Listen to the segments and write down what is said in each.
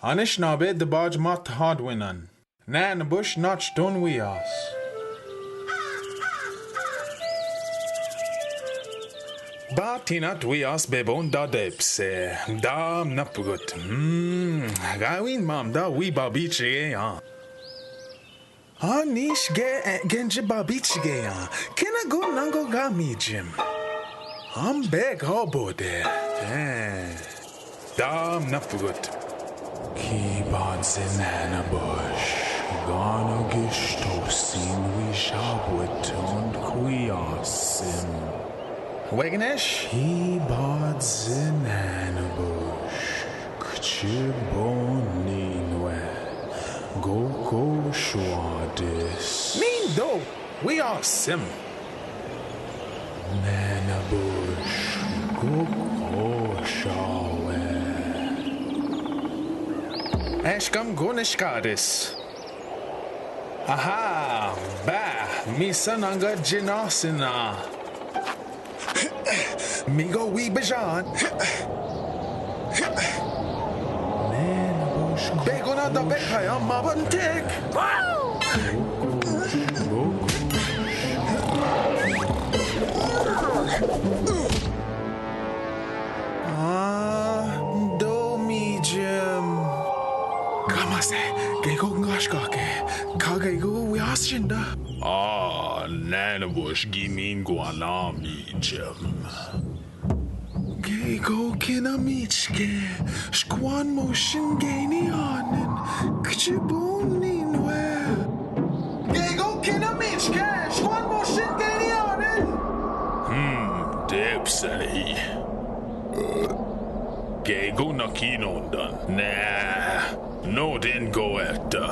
Anishnabed the barge mat hardwinan. Nan bush notch don we us. Batinat we us bebon da depse. Da napugut. Gawin mam da we babiche ya. Anish genje babiche ya. Kena go nango gamijim. I'm beg hobode. Da napugut. Keyboards in Hannah Bush. Gana gistosin we shabwit und quiasim. Wagnish? Keyboards in Hannah Bush. Kchiboninwe. Goko shwadis. Mean do. We are sim. Nana Bush. Goko shawe. Ashkam gonishkadis. Aha, ba, misananga jinasina. Migo we bajan. Begona da bekaya mabantek. Do mi jim. Kamase, gego ngashkake. Kagego we ashinda. Nanabush gimin guanami jim. Gego kinamichke. Shkwan motion gaini anen. Kchibuni nwe. Gego kinamichke. Shkwan motion gaini anen. Depsali. Gego nakinondan. Nah, no den go etta.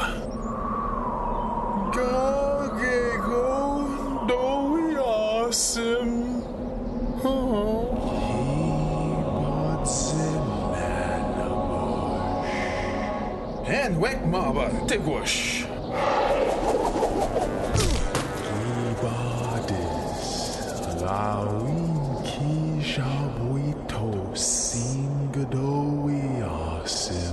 Gego do we awesome. And wake maba tigwash. Ibadis Lawin ki shabuito singadowi asim.